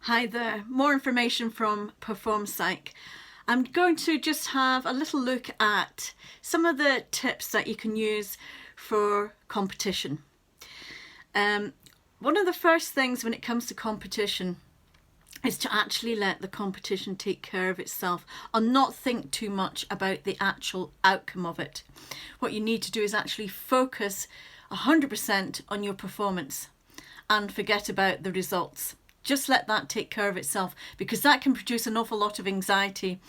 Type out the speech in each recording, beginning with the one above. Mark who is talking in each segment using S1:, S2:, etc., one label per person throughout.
S1: Hi there, more information from Perform Psyche. I'm going to just have a little look at some of the tips that you can use for competition. One of the first things when it comes to competition is to actually let the competition take care of itself and not think too much about the actual outcome of it. What you need to do is actually focus 100% on your performance and forget about the results. Just let that take care of itself, because that can produce an awful lot of anxiety,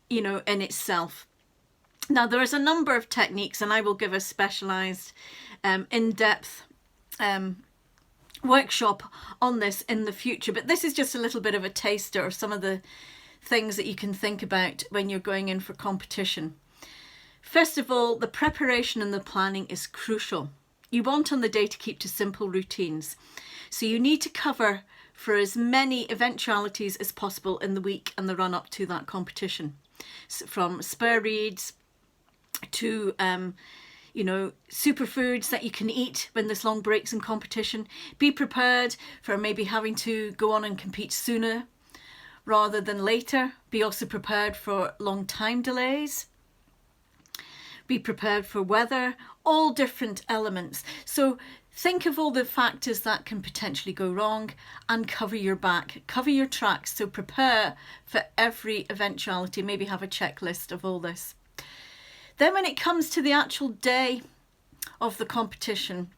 S1: in itself. Now, there is a number of techniques, and I will give a specialised, in-depth workshop on this in the future. But this is just a little bit of a taster of some of the things that you can think about when you're going in for competition. First of all, the preparation and the planning is crucial. You want on the day to keep to simple routines. So you need to cover for as many eventualities as possible in the week and the run up to that competition. So from spare reads to, superfoods that you can eat when there's long breaks in competition. Be prepared for maybe having to go on and compete sooner rather than later. Be also prepared for long time delays. Be prepared for weather, all different elements. So think of all the factors that can potentially go wrong and cover your back, cover your tracks. So prepare for every eventuality, maybe have a checklist of all this. Then when it comes to the actual day of the competition,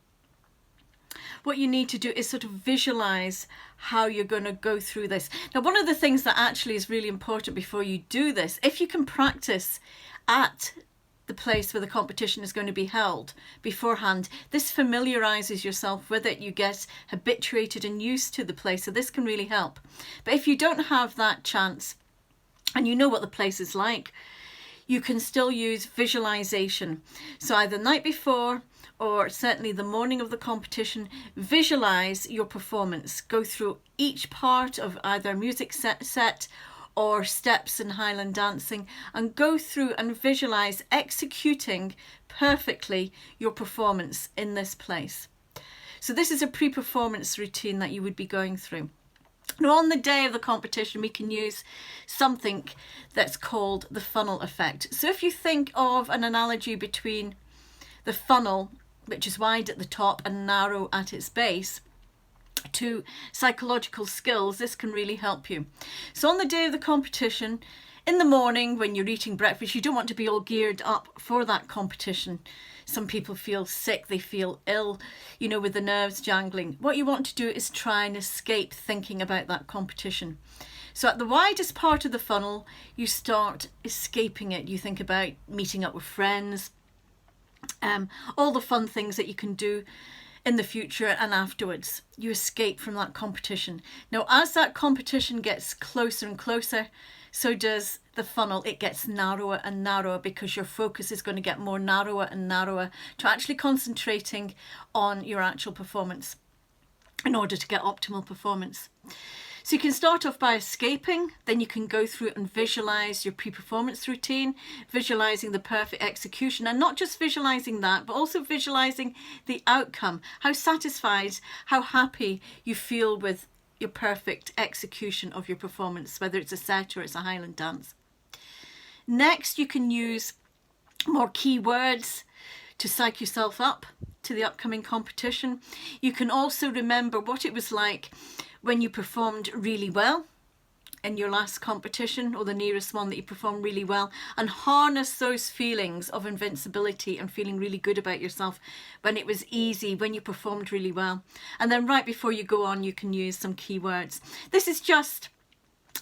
S1: what you need to do is sort of visualize how you're going to go through this. Now, one of the things that actually is really important before you do this, if you can practice at the place where the competition is going to be held beforehand, this familiarizes yourself with it. You get habituated and used to the place, so this can really help. But if you don't have that chance and you know what the place is like, you can still use visualization. So either the night before or certainly the morning of the competition, visualize your performance. Go through each part of either a music set or steps in Highland dancing, and go through and visualize executing perfectly your performance in this place. So this is a pre-performance routine that you would be going through. Now, on the day of the competition, we can use something that's called the funnel effect. So if you think of an analogy between the funnel, which is wide at the top and narrow at its base, to psychological skills, this can really help you. So on the day of the competition, in the morning when you're eating breakfast, you don't want to be all geared up for that competition. Some people feel sick, they feel ill, with the nerves jangling. What you want to do is try and escape thinking about that competition. So at the widest part of the funnel, you start escaping it. You think about meeting up with friends, all the fun things that you can do in the future and afterwards. You escape from that competition. Now, as that competition gets closer and closer, so does the funnel. It gets narrower and narrower, because your focus is going to get more narrower and narrower to actually concentrating on your actual performance in order to get optimal performance. So you can start off by escaping, then you can go through and visualize your pre-performance routine, visualizing the perfect execution, and not just visualizing that, but also visualizing the outcome, how satisfied, how happy you feel with your perfect execution of your performance, whether it's a set or it's a Highland dance. Next, you can use more keywords to psych yourself up to the upcoming competition. You can also remember what it was like when you performed really well in your last competition, or the nearest one that you performed really well, and harness those feelings of invincibility and feeling really good about yourself when it was easy, when you performed really well. And then right before you go on, you can use some keywords. This is just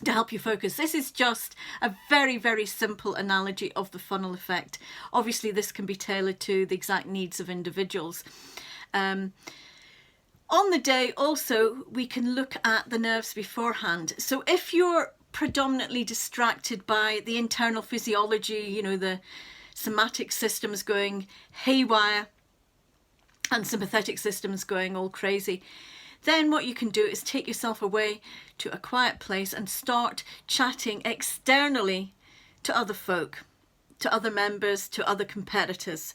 S1: to help you focus. This is just a very, very simple analogy of the funnel effect. Obviously, this can be tailored to the exact needs of individuals. On the day also, we can look at the nerves beforehand. So if you're predominantly distracted by the internal physiology, the somatic systems going haywire and sympathetic systems going all crazy, then what you can do is take yourself away to a quiet place and start chatting externally to other folk, to other members, to other competitors,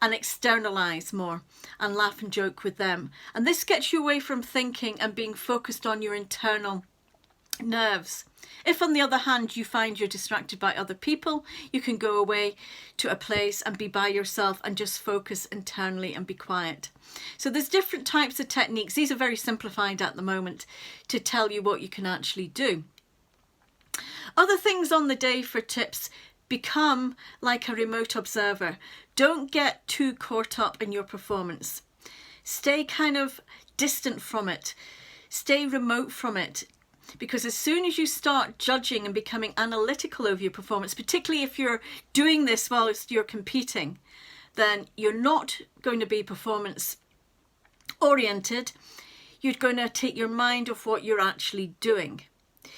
S1: and externalize more and laugh and joke with them. And this gets you away from thinking and being focused on your internal Nerves. If on the other hand you find you're distracted by other people, you can go away to a place and be by yourself and just focus internally and be quiet. So there's different types of techniques. These are very simplified at the moment to tell you what you can actually do. Other things on the day for tips: become like a remote observer. Don't get too caught up in your performance. Stay kind of distant from it. Stay remote from it. Because as soon as you start judging and becoming analytical over your performance, particularly if you're doing this whilst you're competing, then you're not going to be performance oriented. You're going to take your mind off what you're actually doing.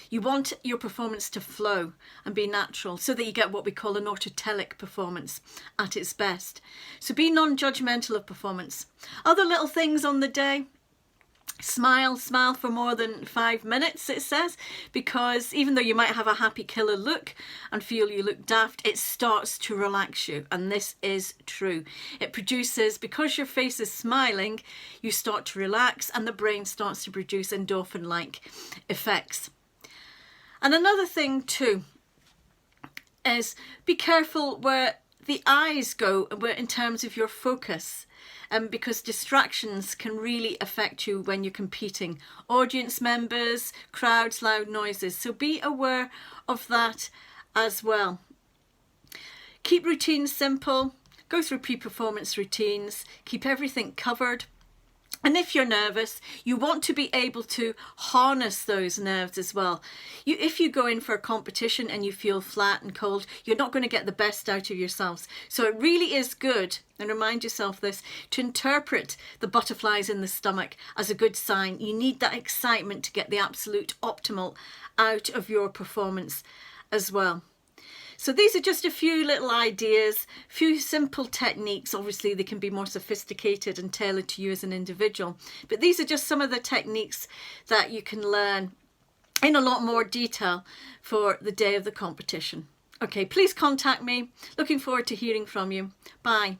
S1: You want your performance to flow and be natural so that you get what we call an autotelic performance at its best. So be non-judgmental of performance. Other little things on the day: smile for more than 5 minutes, it says, because even though you might have a happy killer look and feel you look daft, it starts to relax you, and this is true. It produces, because your face is smiling, you start to relax and the brain starts to produce endorphin-like effects. And another thing too is be careful where the eyes go in terms of your focus. Because distractions can really affect you when you're competing. Audience members, crowds, loud noises. So be aware of that as well. Keep routines simple. Go through pre-performance routines. Keep everything covered. And if you're nervous, you want to be able to harness those nerves as well. If you go in for a competition and you feel flat and cold, you're not going to get the best out of yourselves. So it really is good, and remind yourself this, to interpret the butterflies in the stomach as a good sign. You need that excitement to get the absolute optimal out of your performance as well. So these are just a few little ideas, few simple techniques. Obviously they can be more sophisticated and tailored to you as an individual, but these are just some of the techniques that you can learn in a lot more detail for the day of the competition. Okay, please contact me. Looking forward to hearing from you. Bye.